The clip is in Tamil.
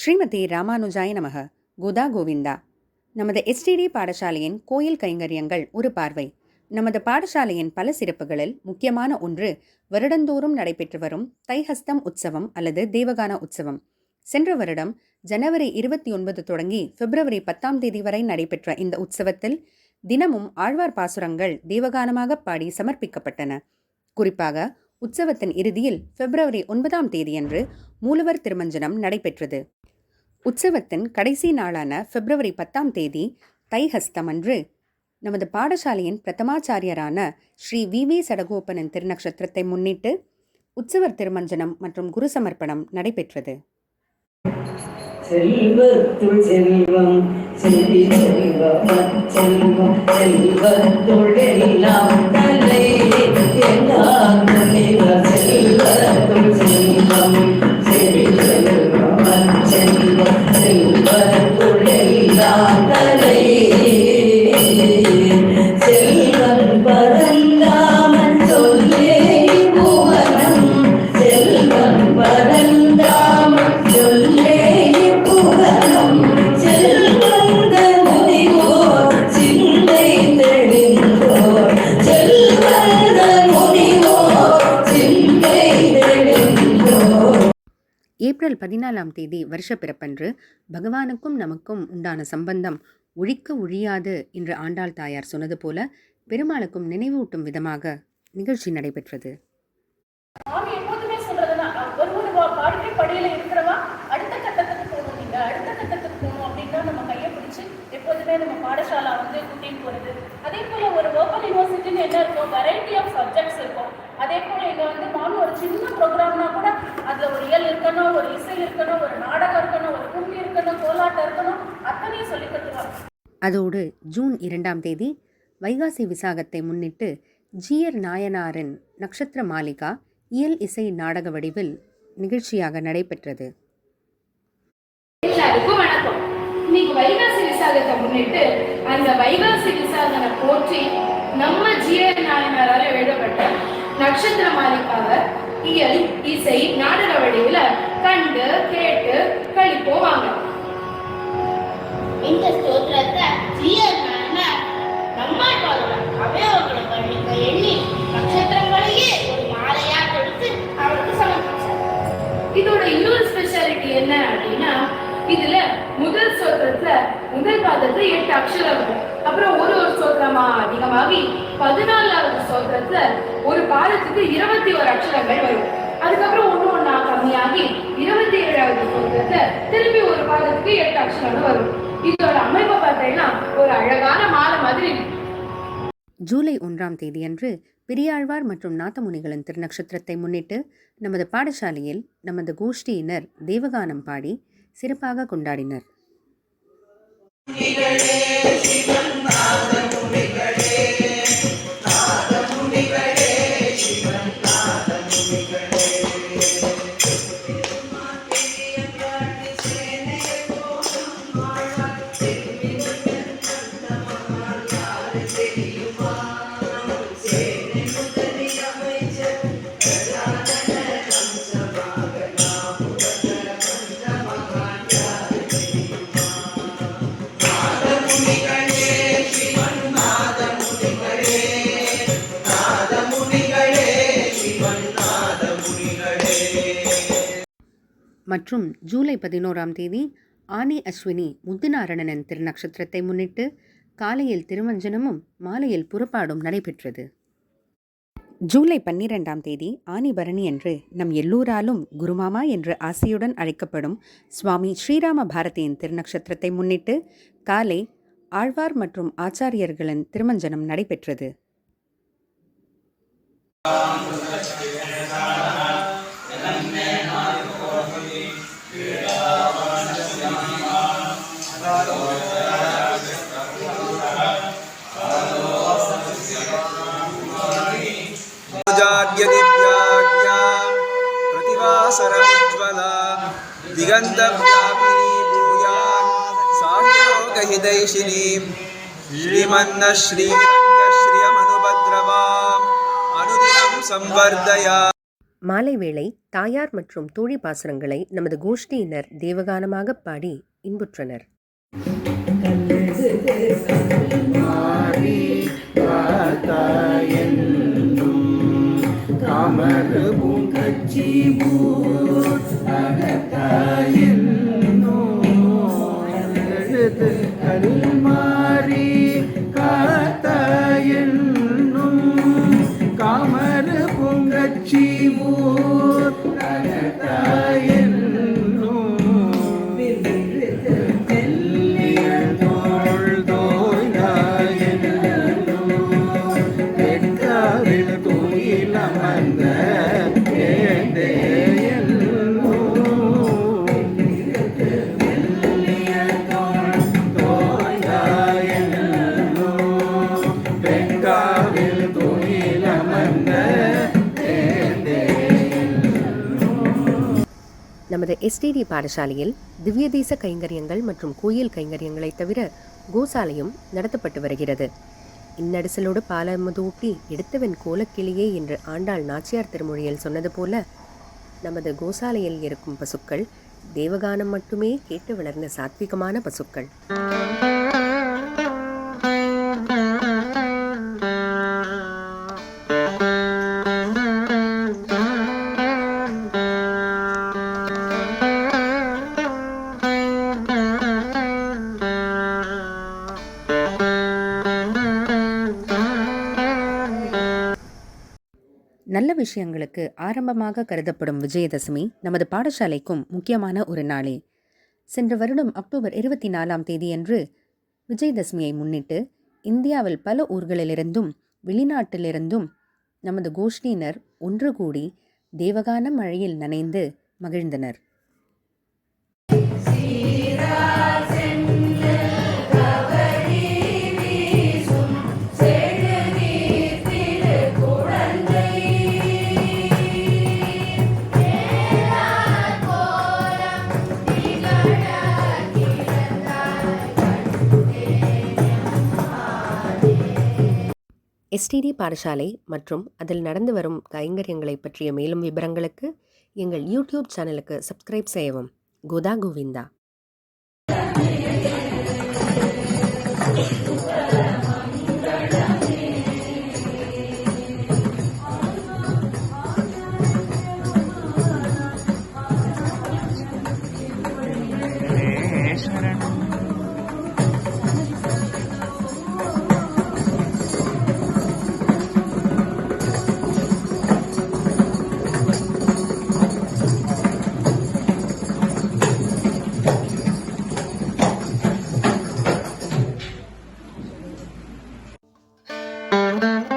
ஸ்ரீமதி ராமானுஜாய நமக. கோதா கோவிந்தா. நமது எஸ்டிடி பாடசாலையின் கோயில் கைங்கரியங்கள் ஒரு பார்வை. நமது பாடசாலையின் பல சிறப்புகளில் முக்கியமான ஒன்று வருடந்தோறும் நடைபெற்று வரும் தைஹஸ்தம் உற்சவம் அல்லது தேவகான உற்சவம். சென்ற வருடம் ஜனவரி 29 தொடங்கி பிப்ரவரி 10 வரை நடைபெற்ற இந்த உற்சவத்தில் தினமும் ஆழ்வார் பாசுரங்கள் தேவகானமாக பாடி சமர்ப்பிக்கப்பட்டன. குறிப்பாக உற்சவத்தின் இறுதியில் பிப்ரவரி 9 அன்று மூலவர் திருமஞ்சனம் நடைபெற்றது. உற்சவத்தின் கடைசி நாளான பிப்ரவரி 10 தைஹஸ்தம் அன்று நமது பாடசாலையின் பிரதமாச்சாரியரான ஸ்ரீ வி சடகோபனின் திருநக்ஷத்திரத்தை முன்னிட்டு உற்சவர் திருமஞ்சனம் மற்றும் குரு சமர்ப்பணம் நடைபெற்றது. செல்வத்துள் செல்வம் செல்வி செல்வம் செல்வம் செல்வத்துள் எல்லாம் தலை எல்லாம் செல்வத்துள் செல்வம் செல்வி செல்வம் செல்வம் செல்வத்துள் எல்லாம் தலை செல்வம் பரந்தாமன் சொல்லே புவனம் செல்வம் பரந்தாமன் சொல்லே ஏப்ரல் 14 வருஷ பிறப்பன்று பகவானுக்கும் நமக்கும் உண்டான சம்பந்தம் ஒழிக்க ஒழியாது என்று ஆண்டாள் தாயார் சொன்னது போல பெருமாளுக்கும் நினைவூட்டும் விதமாக நிகழ்ச்சி நடைபெற்றது. நம்ம பாடசாலா கூட்டிட்டு போகிறது. அதே போல ஒரு ஓப்பன் யூனிவர்சிட்டின்னு என்ன இருக்கும், வெரைட்டி ஆஃப் சப்ஜெக்ட்ஸ் இருக்கும். அதே போல இங்கே நானும் ஒரு சின்ன ப்ரோக்ராம்னா கூட அதில் ஒரு இயல் இருக்கணும், ஒரு இசை இருக்கணும், ஒரு நாடகம் இருக்கணும், ஒரு கும்மி இருக்கணும், கோலாட்டம் இருக்கணும், அத்தனையும் சொல்லி கொடுத்துருவாங்க. அதோடு ஜூன் 2 வைகாசி விசாகத்தை முன்னிட்டு ஜிஆர் நாயனாரின் நட்சத்திர மாளிகா இயல் இசை நாடக வடிவில் நிகழ்ச்சியாக நடைபெற்றது. இன்னைக்கு வைகாசி விசாகத்தை முன்னிட்டு அந்த வைகாசி விசாகனை போற்றி நம்ம ஜிஆர் நாயனாரால எழுதப்பட்ட நட்சத்திர மாளிகாவை இயல் இசை நாடக வடிவில் கண்டு கேட்டு கழிப்போம் வாங்க. இந்த ஸ்தோத்திரத்தை ஜிஆர் நாயனார் நம்மாழ்வாரோட அவயவங்களை கண்ணிக்க எண்ணி நட்சத்திரங்களையே ஒரு மாலையா கொடுத்து அவருக்கு சமர்ப்பிச்சார். இதோட இன்னொரு ஸ்பெஷாலிட்டி என்ன அப்படின்னா, இதுல முதல் ஸ்தோத்திரத்துல முதல் பாதத்துல 8 அக்ஷரம் வரும். அப்புறம் ஒரு ஸ்தோத்திரமா அதிகமாகி 14வது ஸ்தோத்திரத்துல ஒரு பாதத்துக்கு 21 அக்ஷரங்கள் வரும். அதுக்கப்புறம் ஒண்ணா கம்மியாகி 27வது ஸ்தோத்திரத்துல திரும்பி ஒரு பாதத்துக்கு 8 அக்ஷரங்கள் வரும். இதோட அமைப்பை பார்த்தீங்கன்னா ஒரு அழகான மாலை மாதிரி. ஜூலை 1 அன்று பெரியாழ்வார் மற்றும் நாதமுனிகளின் திருநக்ஷத்திரத்தை முன்னிட்டு நமது பாடசாலையில் நமது கோஷ்டியினர் தேவகானம் பாடி சிறப்பாக கொண்டாடினர். மற்றும் ஜூலை 11 ஆனி அஸ்வினி முத்துநாராயணன் திருநக்ஷத்திரத்தை முன்னிட்டு காலையில் திருமஞ்சனமும் மாலையில் புறப்பாடும் நடைபெற்றது. ஜூலை 12 ஆனி பரணி அன்று நம் எல்லோராலும் குருமாமா என்று ஆசையுடன் அழைக்கப்படும் சுவாமி ஸ்ரீராம பாரதியின் திருநக்ஷத்திரத்தை முன்னிட்டு காலை ஆழ்வார் மற்றும் ஆச்சாரியர்களின் திருமஞ்சனம் நடைபெற்றது. प्रतिवासरमुज्ज्वला दिगन्तव्यापिनी भूयान् साहिलोकहितैषिणी श्रीमन्नश्रीरङ्गश्रियमनुभद्रवाम् अनुदिनं संवर्धया. மாலை வேளை தாயார் மற்றும் தோழி பாசுரங்களை நமது கோஷ்டியினர் தேவகானமாக பாடி இன்புற்றனர். நமது எஸ்டிடி பாடசாலையில் திவ்ய தேச கைங்கரியங்கள் மற்றும் கோயில் கைங்கரியங்களை தவிர கோசாலையும் நடத்தப்பட்டு வருகிறது. இன்னடிசலோடு பாலமுதூட்டி எடுத்தவன் கோலக்கிளியே என்று ஆண்டாள் நாச்சியார் திருமொழியில் சொன்னது போல நமது கோசாலையில் இருக்கும் பசுக்கள் தேவகானம் மட்டுமே கேட்டு வளர்ந்த சாத்விகமான பசுக்கள். நல்ல விஷயங்களுக்கு ஆரம்பமாக கருதப்படும் விஜயதசமி நமது பாடசாலைக்கும் முக்கியமான ஒரு நாளே. சென்ற வருடம் அக்டோபர் 24 விஜயதசமியை முன்னிட்டு இந்தியாவில் பல ஊர்களிலிருந்தும் வெளிநாட்டிலிருந்தும் நமது கோஷ்டியினர் ஒன்று கூடி தேவகான மழையில் நனைந்து மகிழ்ந்தனர். எஸ்டிடி பாடசாலை மற்றும் அதில் நடந்து வரும் கைங்கரியங்களை பற்றிய மேலும் விவரங்களுக்கு எங்கள் யூடியூப் சேனலுக்கு சப்ஸ்கிரைப் செய்யவும். கோதா கோவிந்தா. Thank you.